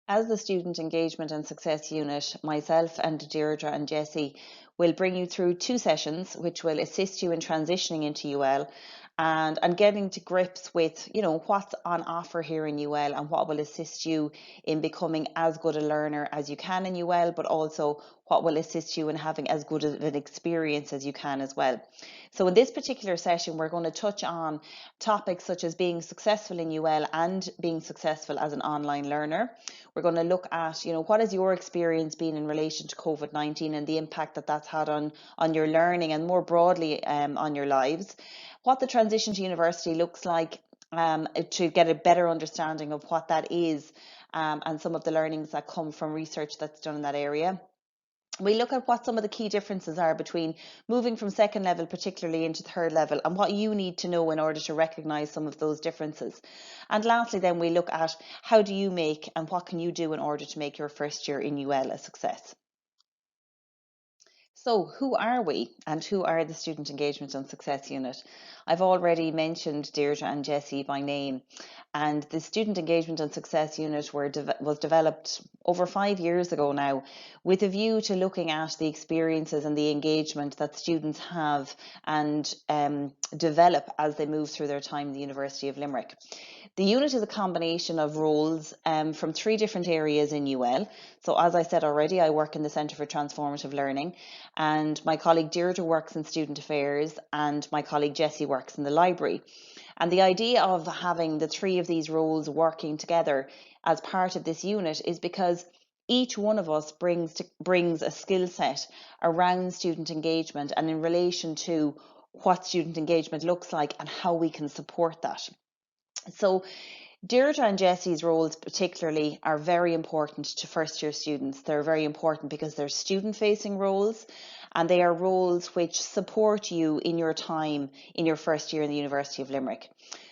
As the Student Engagement and Success Unit, myself and Deirdre and Jessie will bring you through two sessions which will assist you in transitioning into UL and getting to grips with, what's on offer here in UL and what will assist you in becoming as good a learner as you can in UL, but also what will assist you in having as good of an experience as you can as well. So in this particular session, we're going to touch on topics such as being successful in UL and being successful as an online learner. We're going to look at, what has your experience been in relation to COVID-19 and the impact that that's had on your learning and more broadly on your lives. What the transition to university looks like, to get a better understanding of what that is, and some of the learnings that come from research that's done in that area. We look at what some of the key differences are between moving from second level particularly into third level and what you need to know in order to recognise some of those differences. And lastly then we look at how do you make and what can you do in order to make your first year in UL a success. So who are we and who are the Student Engagement and Success Unit? I've already mentioned Deirdre and Jessie by name, and the Student Engagement and Success Unit was developed over 5 years ago now with a view to looking at the experiences and the engagement that students have and develop as they move through their time in the University of Limerick. The unit is a combination of roles from 3 different areas in UL. So as I said already, I work in the Centre for Transformative Learning, and my colleague Deirdre works in Student Affairs and my colleague Jessie works in the library. And the idea of having the 3 of these roles working together as part of this unit is because each one of us brings a skill set around student engagement and in relation to what student engagement looks like and how we can support that. So Deirdre and Jessie's roles particularly are very important to first year students. They're very important because they're student facing roles and they are roles which support you in your time in your first year in the University of Limerick.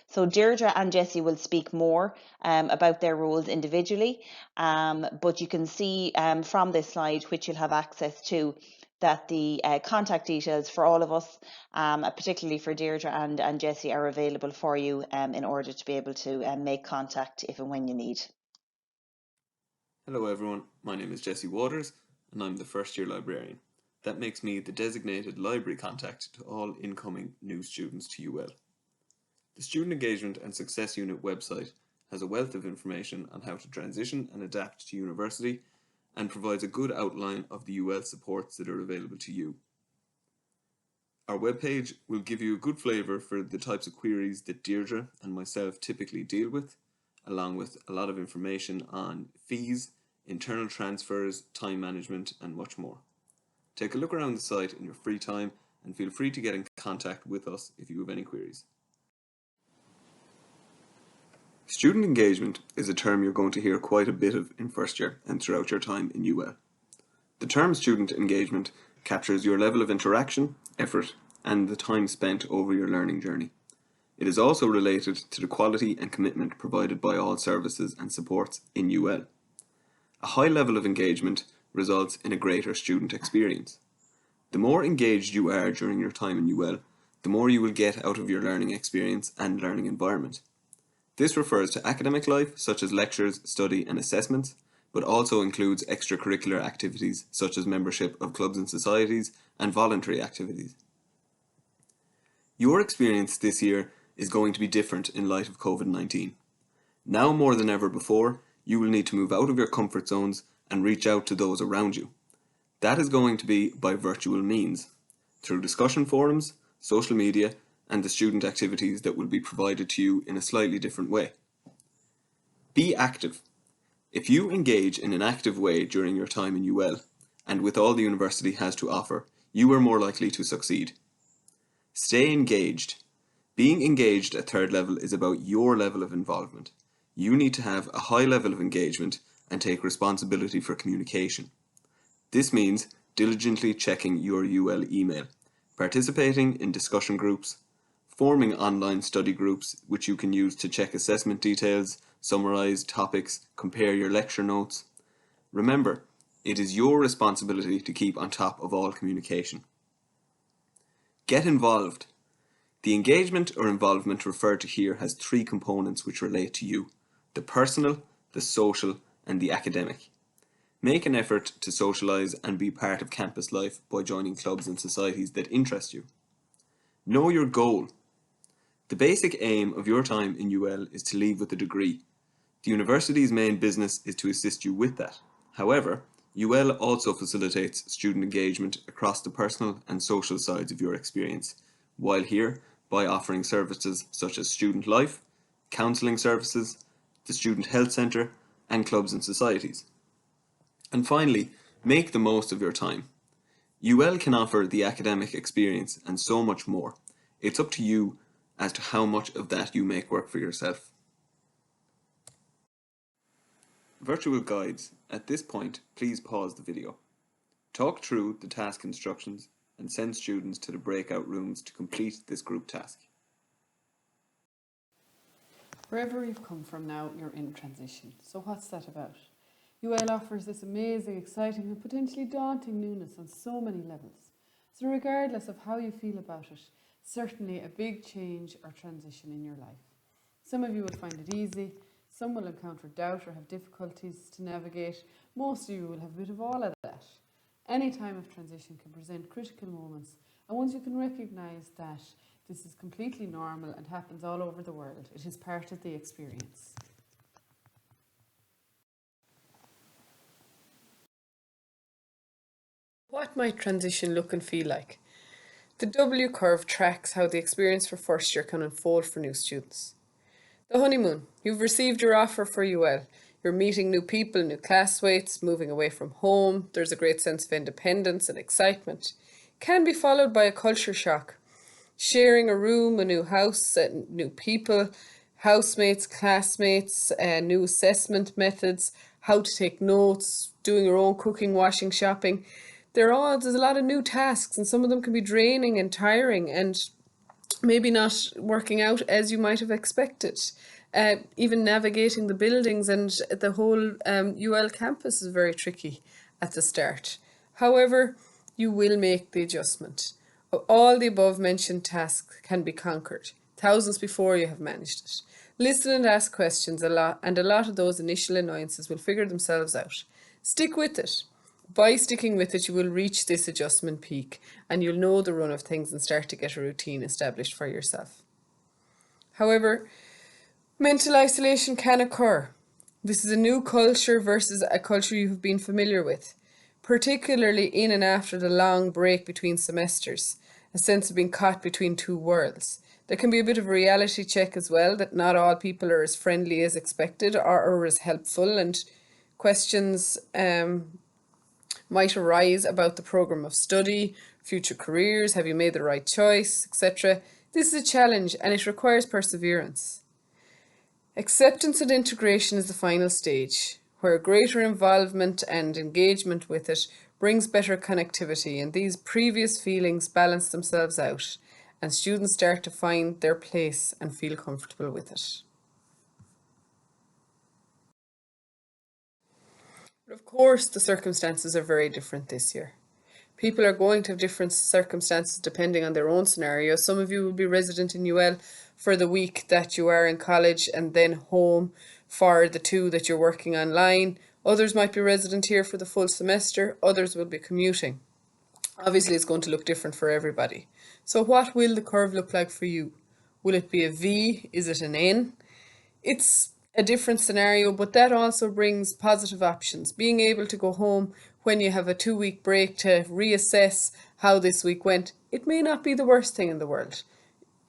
So Deirdre and Jessie will speak more about their roles individually, but you can see from this slide, which you'll have access to, that the contact details for all of us, particularly for Deirdre and Jessie, are available for you in order to be able to make contact if and when you need. Hello everyone, my name is Jesse Waters and I'm the first year librarian. That makes me the designated library contact to all incoming new students to UL. The Student Engagement and Success Unit website has a wealth of information on how to transition and adapt to university and provides a good outline of the UL supports that are available to you. Our webpage will give you a good flavour for the types of queries that Deirdre and myself typically deal with, along with a lot of information on fees, internal transfers, time management and much more. Take a look around the site in your free time and feel free to get in contact with us if you have any queries. Student engagement is a term you're going to hear quite a bit of in first year and throughout your time in UL. The term student engagement captures your level of interaction, effort, and the time spent over your learning journey. It is also related to the quality and commitment provided by all services and supports in UL. A high level of engagement results in a greater student experience. The more engaged you are during your time in UL, the more you will get out of your learning experience and learning environment. This refers to academic life, such as lectures, study and assessments, but also includes extracurricular activities such as membership of clubs and societies and voluntary activities. Your experience this year is going to be different in light of COVID-19. Now more than ever before, you will need to move out of your comfort zones and reach out to those around you. That is going to be by virtual means, through discussion forums, social media, and the student activities that will be provided to you in a slightly different way. Be active. If you engage in an active way during your time in UL, and with all the university has to offer, you are more likely to succeed. Stay engaged. Being engaged at third level is about your level of involvement. You need to have a high level of engagement and take responsibility for communication. This means diligently checking your UL email, participating in discussion groups, forming online study groups which you can use to check assessment details, summarise topics, compare your lecture notes. Remember, it is your responsibility to keep on top of all communication. Get involved. The engagement or involvement referred to here has 3 components which relate to you: the personal, the social and the academic. Make an effort to socialise and be part of campus life by joining clubs and societies that interest you. Know your goal. The basic aim of your time in UL is to leave with a degree. The university's main business is to assist you with that. However, UL also facilitates student engagement across the personal and social sides of your experience, while here by offering services such as student life, counselling services, the student health centre, and clubs and societies. And finally, make the most of your time. UL can offer the academic experience and so much more. It's up to you as to how much of that you make work for yourself. Virtual guides. At this point, please pause the video. Talk through the task instructions and send students to the breakout rooms to complete this group task. Wherever you've come from now, you're in transition. So what's that about? UL offers this amazing, exciting and potentially daunting newness on so many levels. So regardless of how you feel about it, certainly a big change or transition in your life. Some of you will find it easy, some will encounter doubt or have difficulties to navigate. Most of you will have a bit of all of that. Any time of transition can present critical moments, and once you can recognise that this is completely normal and happens all over the world, it is part of the experience. What might transition look and feel like? The W curve tracks how the experience for first year can unfold for new students. The honeymoon. You've received your offer for UL. You're meeting new people, new classmates, moving away from home. There's a great sense of independence and excitement. Can be followed by a culture shock. Sharing a room, a new house, new people, housemates, classmates, new assessment methods, how to take notes, doing your own cooking, washing, shopping. There's a lot of new tasks, and some of them can be draining and tiring and maybe not working out as you might have expected. Even navigating the buildings and the whole UL campus is very tricky at the start. However, you will make the adjustment. All the above mentioned tasks can be conquered, thousands before you have managed it. Listen and ask questions a lot, and a lot of those initial annoyances will figure themselves out. Stick with it. By sticking with it, you will reach this adjustment peak and you'll know the run of things and start to get a routine established for yourself. However, mental isolation can occur. This is a new culture versus a culture you have been familiar with, particularly in and after the long break between semesters, a sense of being caught between two worlds. There can be a bit of a reality check as well, that not all people are as friendly as expected or as helpful, and questions might arise about the programme of study, future careers, have you made the right choice, etc. This is a challenge and it requires perseverance. Acceptance and integration is the final stage, where greater involvement and engagement with it brings better connectivity, and these previous feelings balance themselves out and students start to find their place and feel comfortable with it. But of course, the circumstances are very different this year. People are going to have different circumstances depending on their own scenario. Some of you will be resident in UL for the week that you are in college and then home for the 2 that you're working online. Others might be resident here for the full semester. Others will be commuting. Obviously, it's going to look different for everybody. So what will the curve look like for you? Will it be a V? Is it an N? It's a different scenario, but that also brings positive options. Being able to go home when you have a 2-week break to reassess how this week went, it may not be the worst thing in the world.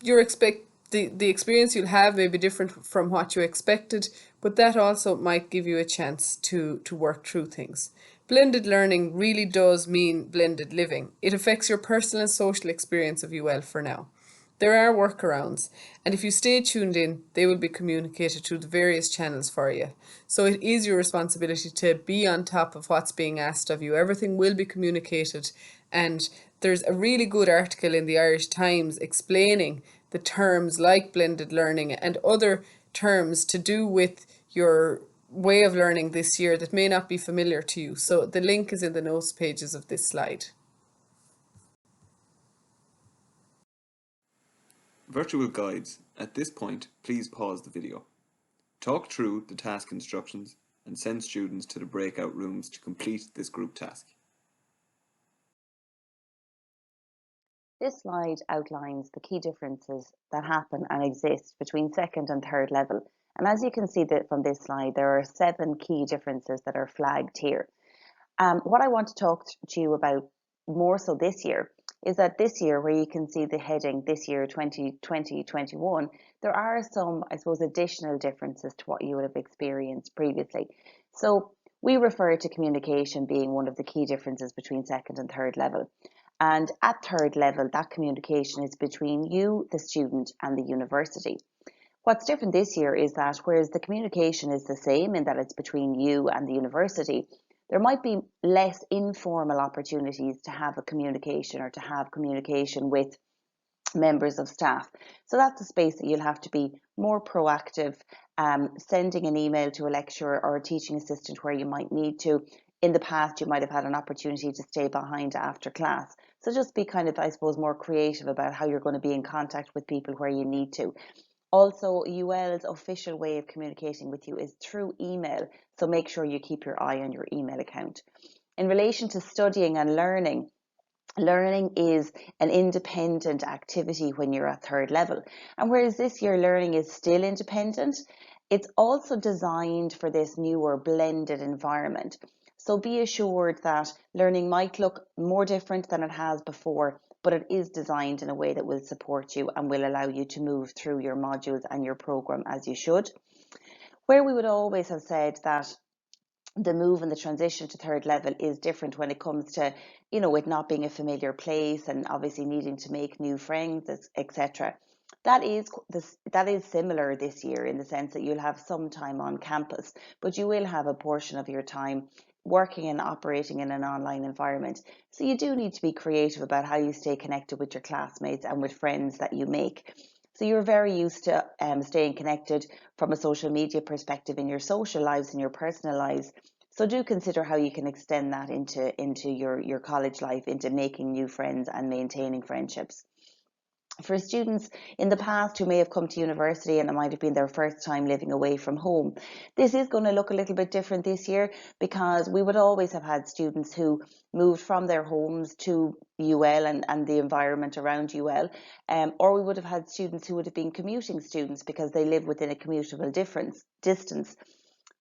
The experience you'll have may be different from what you expected, but that also might give you a chance to work through things. Blended learning really does mean blended living. It affects your personal and social experience of UL for now. There are workarounds, and if you stay tuned in, they will be communicated through the various channels for you. So it is your responsibility to be on top of what's being asked of you. Everything will be communicated, and there's a really good article in the Irish Times explaining the terms like blended learning and other terms to do with your way of learning this year that may not be familiar to you. So the link is in the notes pages of this slide. Virtual guides. At this point, please pause the video. Talk through the task instructions and send students to the breakout rooms to complete this group task. This slide outlines the key differences that happen and exist between second and third level. And as you can see that from this slide, there are 7 key differences that are flagged here. What I want to talk to you about more so this year is that this year, where you can see the heading this year 2020-21, there are some, I suppose, additional differences to what you would have experienced previously. So we refer to communication being one of the key differences between second and third level. And at third level, that communication is between you, the student, and the university. What's different this year is that whereas the communication is the same in that it's between you and the university, there might be less informal opportunities to have a communication or to have communication with members of staff. So that's a space that you'll have to be more proactive, sending an email to a lecturer or a teaching assistant where you might need to. In the past, you might have had an opportunity to stay behind after class. So just be kind of, I suppose, more creative about how you're going to be in contact with people where you need to. Also, UL's official way of communicating with you is through email, so make sure you keep your eye on your email account. In relation to studying and learning, learning is an independent activity when you're at third level. And whereas this year learning is still independent, it's also designed for this newer blended environment. So be assured that learning might look more different than it has before, but it is designed in a way that will support you and will allow you to move through your modules and your program as you should. Where we would always have said that the move and the transition to third level is different when it comes to, it not being a familiar place and obviously needing to make new friends, etc. That is similar this year in the sense that you'll have some time on campus, but you will have a portion of your time working and operating in an online environment. So you do need to be creative about how you stay connected with your classmates and with friends that you make. So you're very used to staying connected from a social media perspective in your social lives and your personal lives. So do consider how you can extend that into your college life, into making new friends and maintaining friendships. For students in the past who may have come to university and it might have been their first time living away from home, this is going to look a little bit different this year because we would always have had students who moved from their homes to UL and the environment around UL, or we would have had students who would have been commuting students because they live within a commutable distance.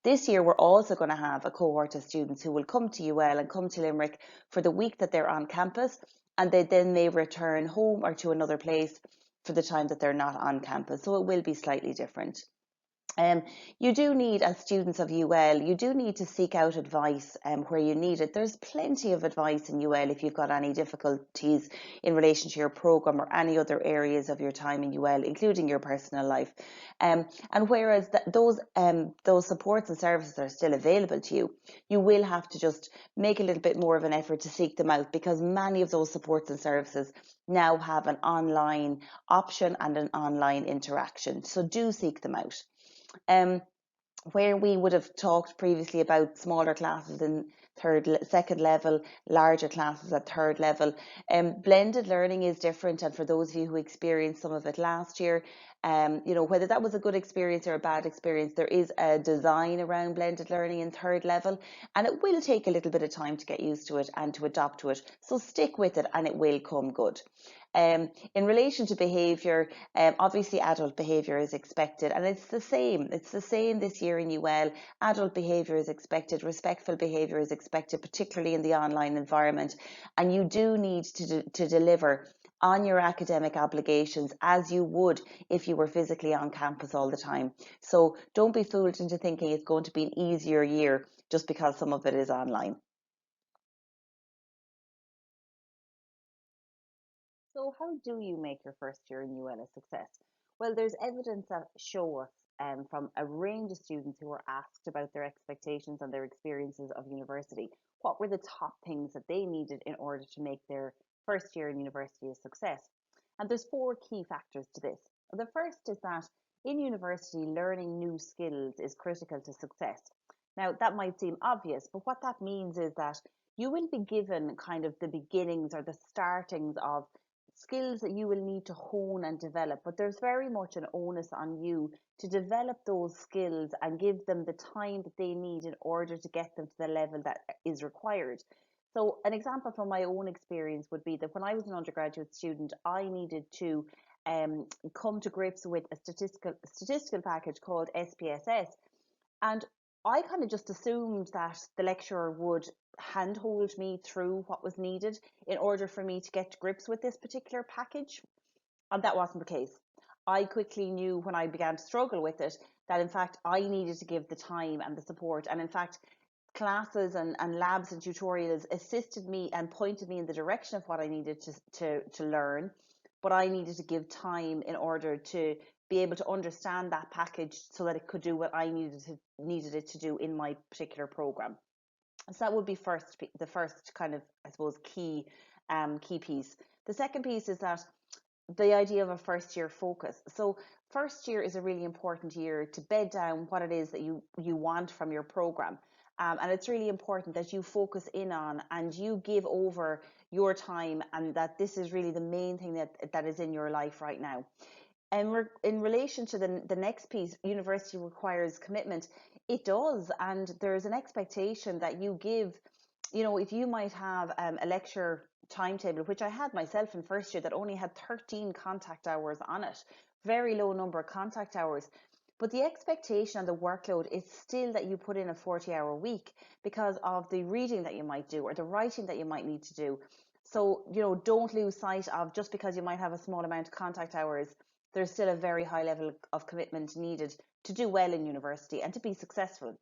This year, we're also going to have a cohort of students who will come to UL and come to Limerick for the week that they're on campus, and they then may return home or to another place for the time that they're not on campus. So it will be slightly different. You do need, as students of UL, you do need to seek out advice where you need it. There's plenty of advice in UL if you've got any difficulties in relation to your programme or any other areas of your time in UL, including your personal life. And whereas those supports and services are still available to you, you will have to just make a little bit more of an effort to seek them out because many of those supports and services now have an online option and an online interaction. So do seek them out. Where we would have talked previously about smaller classes in second level, larger classes at third level, blended learning is different. And for those of you who experienced some of it last year, whether that was a good experience or a bad experience, there is a design around blended learning in third level, and it will take a little bit of time to get used to it and to adopt to it. So stick with it and it will come good. In relation to behaviour, obviously adult behaviour is expected, and it's the same. It's the same this year in UL. Adult behaviour is expected, respectful behaviour is expected, particularly in the online environment, and you do need to deliver on your academic obligations as you would if you were physically on campus all the time. So don't be fooled into thinking it's going to be an easier year just because some of it is online. So how do you make your first year in UL a success? Well, there's evidence that show us from a range of students who were asked about their expectations and their experiences of university. What were the top things that they needed in order to make their first year in university a success? And there's 4 key factors to this. The first is that in university, learning new skills is critical to success. Now, that might seem obvious, but what that means is that you will be given kind of the beginnings or the startings of skills that you will need to hone and develop, but there's very much an onus on you to develop those skills and give them the time that they need in order to get them to the level that is required. So an example from my own experience would be that when I was an undergraduate student, I needed to come to grips with a statistical package called SPSS. And I kind of just assumed that the lecturer would handhold me through what was needed in order for me to get to grips with this particular package. And that wasn't the case. I quickly knew when I began to struggle with it that in fact I needed to give the time and the support. And in fact, classes and labs and tutorials assisted me and pointed me in the direction of what I needed to learn. But I needed to give time in order to be able to understand that package so that it could do what I needed it to do in my particular program. So that would be the first kind of, I suppose, key piece. The second piece is that the idea of a first year focus. So first year is a really important year to bed down what it is that you want from your program. And it's really important that you focus in on and you give over your time, and that this is really the main thing that is in your life right now. And we're in relation to the next piece, university requires commitment. It does, and there's an expectation that you give. You know, if you might have a lecture timetable, which I had myself in first year, that only had 13 contact hours on it, very low number of contact hours. But the expectation and the workload is still that you put in a 40-hour week because of the reading that you might do or the writing that you might need to do. So, you know, don't lose sight of, just because you might have a small amount of contact hours, there's still a very high level of commitment needed to do well in university and to be successful.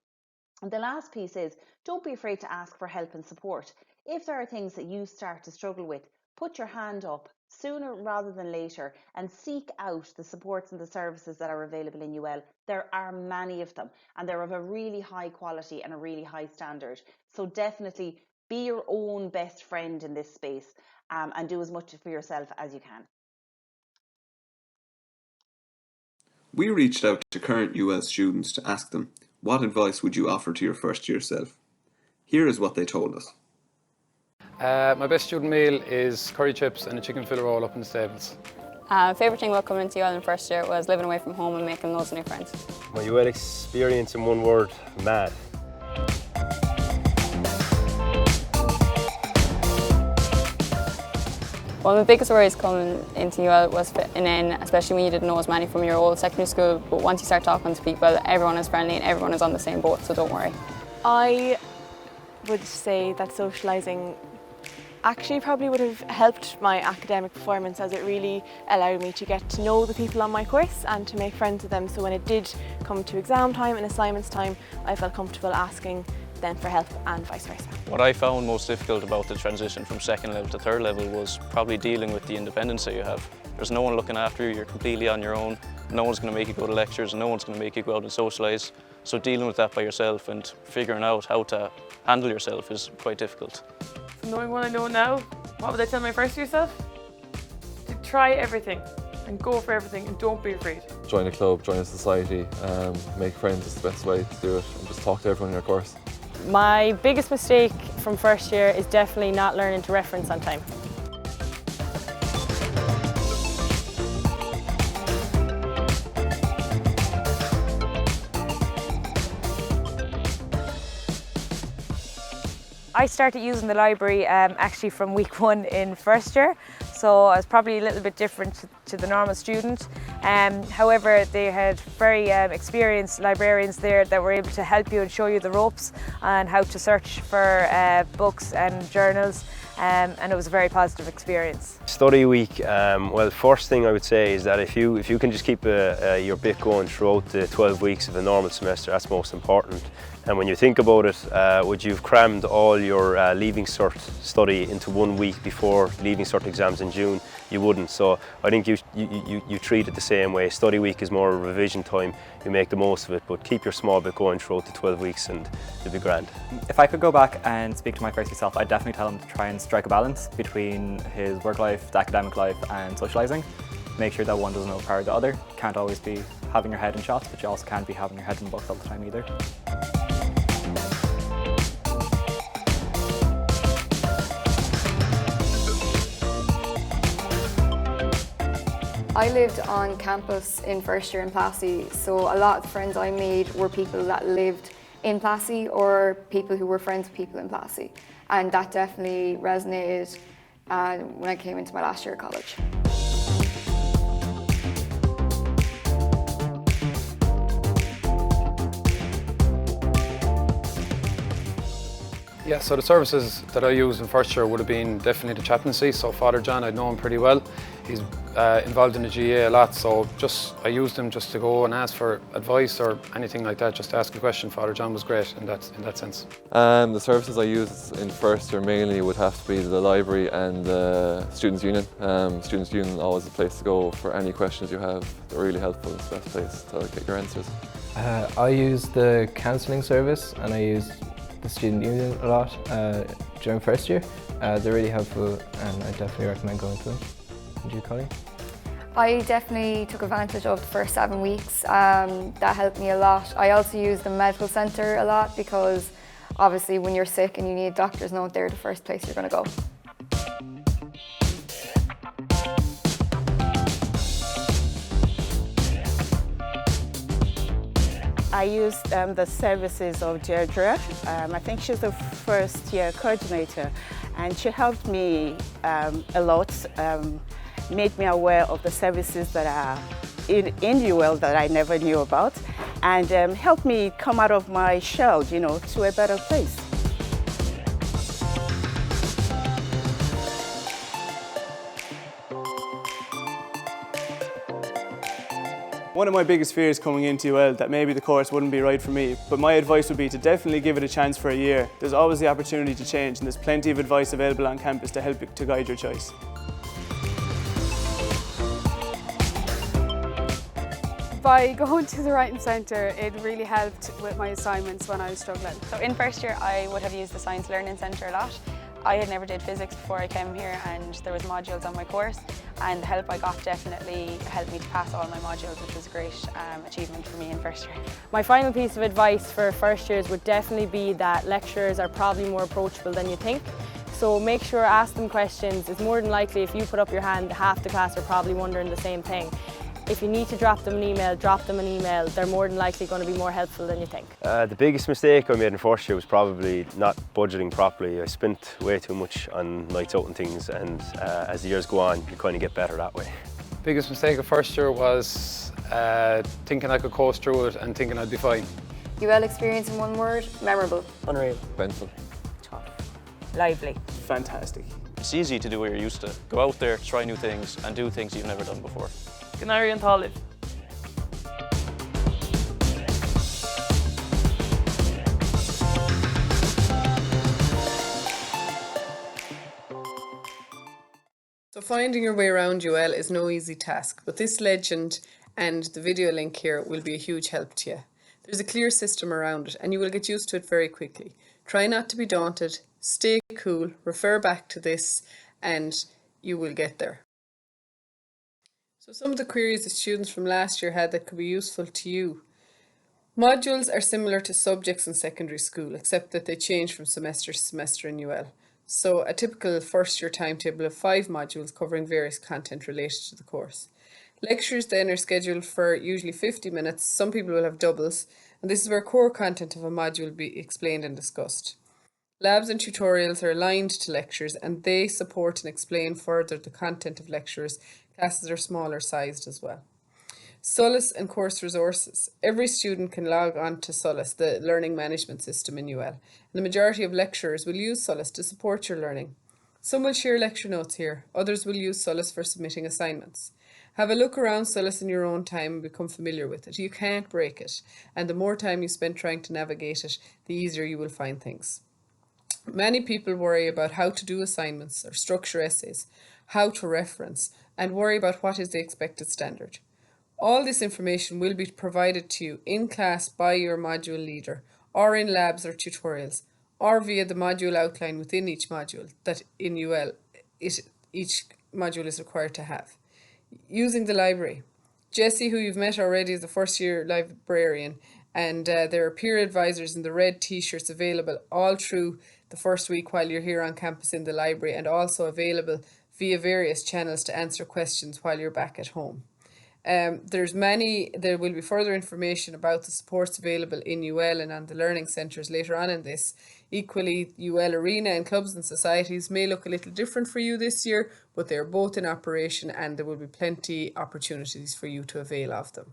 And the last piece is, don't be afraid to ask for help and support. If there are things that you start to struggle with, put your hand up sooner rather than later and seek out the supports and the services that are available in UL. There are many of them, and they're of a really high quality and a really high standard. So definitely be your own best friend in this space, and do as much for yourself as you can. We reached out to current UL students to ask them, what advice would you offer to your first year self? Here is what they told us. My best student meal is curry chips and a chicken fillet roll up in the stables. Favourite thing about coming into UL in first year was living away from home and making loads of new friends. My UL experience in one word, mad. One of the biggest worries coming into UL was fitting in, especially when you didn't know as many from your old secondary school. But once you start talking to people, everyone is friendly and everyone is on the same boat, so don't worry. I would say that socialising actually probably would have helped my academic performance, as it really allowed me to get to know the people on my course and to make friends with them. So when it did come to exam time and assignments time, I felt comfortable asking them for help and vice versa. What I found most difficult about the transition from second level to third level was probably dealing with the independence that you have. There's no one looking after you, you're completely on your own. No one's going to make you go to lectures, no one's going to make you go out and socialise. So dealing with that by yourself and figuring out how to handle yourself is quite difficult. Knowing what I know now, what would I tell my first year self? To try everything and go for everything and don't be afraid. Join a club, join a society, make friends is the best way to do it, and just talk to everyone in your course. My biggest mistake from first year is definitely not learning to reference on time. I started using the library actually from week 1 in first year, so I was probably a little bit different to the normal student. However, they had very experienced librarians there that were able to help you and show you the ropes and how to search for books and journals, and it was a very positive experience. Study week, well, first thing I would say is that if you can just keep your bit going throughout the 12 weeks of a normal semester, that's most important. And when you think about it, would you've crammed all your Leaving Cert study into 1 week before Leaving Cert exams in June, you wouldn't. So I think you treat it the same way. Study week is more revision time, you make the most of it, but keep your small bit going throughout the 12 weeks and you'll be grand. If I could go back and speak to my first year self, I'd definitely tell him to try and strike a balance between his work life, the academic life and socialising. Make sure that one doesn't overpower the other. You can't always be having your head in shots, but you also can't be having your head in books all the time either. I lived on campus in first year in Plassey, so a lot of the friends I made were people that lived in Plassey or people who were friends with people in Plassey, and that definitely resonated when I came into my last year of college. Yeah, so the services that I used in first year would have been definitely the chaplaincy. So Father John, I'd know him pretty well. He's involved in the GA a lot, so I used him just to go and ask for advice or anything like that, just to ask a question. Father John was great in that sense. The services I used in first year mainly would have to be the library and the Students' Union. Students' Union is always a place to go for any questions you have. They're really helpful. It's the best place to get your answers. I used the counselling service and I used the Student Union a lot during first year. They're really helpful and I definitely recommend going to them. And you, Colleen? I definitely took advantage of the first 7 weeks. That helped me a lot. I also used the medical centre a lot because obviously when you're sick and you need a doctor's note, they're the first place you're going to go. I used the services of Deirdre. I think she's the first year coordinator and she helped me a lot, made me aware of the services that are in UL that I never knew about and helped me come out of my shell, to a better place. One of my biggest fears coming into UL that maybe the course wouldn't be right for me, but my advice would be to definitely give it a chance for a year. There's always the opportunity to change and there's plenty of advice available on campus to help you to guide your choice. By going to the Writing Centre, it really helped with my assignments when I was struggling. So in first year, I would have used the Science Learning Centre a lot. I had never did physics before I came here and there was modules on my course and the help I got definitely helped me to pass all my modules, which was a great achievement for me in first year. My final piece of advice for first years would definitely be that lecturers are probably more approachable than you think. So make sure ask them questions. It's more than likely if you put up your hand, half the class are probably wondering the same thing. If you need to drop them an email, drop them an email. They're more than likely going to be more helpful than you think. The biggest mistake I made in first year was probably not budgeting properly. I spent way too much on nights out and things, and as the years go on, you kind of get better that way. Biggest mistake of first year was thinking I could coast through it and thinking I'd be fine. UL experience in one word, memorable. Unreal. Eventful. Tough. Lively. Fantastic. It's easy to do what you're used to. Go out there, try new things and do things you've never done before. Canary and Taliv. So finding your way around UL is no easy task, but this legend and the video link here will be a huge help to you. There's a clear system around it and you will get used to it very quickly. Try not to be daunted, stay cool, refer back to this and you will get there. So some of the queries that students from last year had that could be useful to you. Modules are similar to subjects in secondary school, except that they change from semester to semester in UL. So a typical first year timetable of 5 modules covering various content related to the course. Lectures then are scheduled for usually 50 minutes. Some people will have doubles, and this is where core content of a module will be explained and discussed. Labs and tutorials are aligned to lectures and they support and explain further the content of lectures. Classes are smaller sized as well. SOLAS and course resources. Every student can log on to SOLAS, the learning management system in UL. And the majority of lecturers will use SOLAS to support your learning. Some will share lecture notes here, others will use SOLAS for submitting assignments. Have a look around SOLAS in your own time and become familiar with it. You can't break it, and the more time you spend trying to navigate it, the easier you will find things. Many people worry about how to do assignments or structure essays, how to reference, and worry about what is the expected standard. All this information will be provided to you in class by your module leader, or in labs or tutorials, or via the module outline within each module that in UL each module is required to have. Using the library. Jessie, who you've met already, is the first year librarian, and there are peer advisors in the red t-shirts available all through the first week while you're here on campus in the library, and also available via various channels to answer questions while you're back at home. There will be further information about the supports available in UL and on the learning centres later on in this. Equally, UL Arena and clubs and societies may look a little different for you this year, but they're both in operation and there will be plenty opportunities for you to avail of them.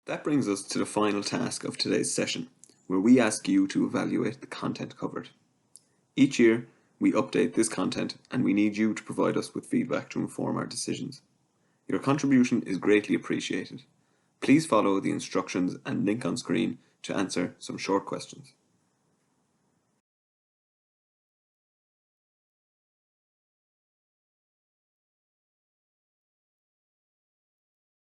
That brings us to the final task of today's session, where we ask you to evaluate the content covered. Each year, we update this content and we need you to provide us with feedback to inform our decisions. Your contribution is greatly appreciated. Please follow the instructions and link on screen to answer some short questions.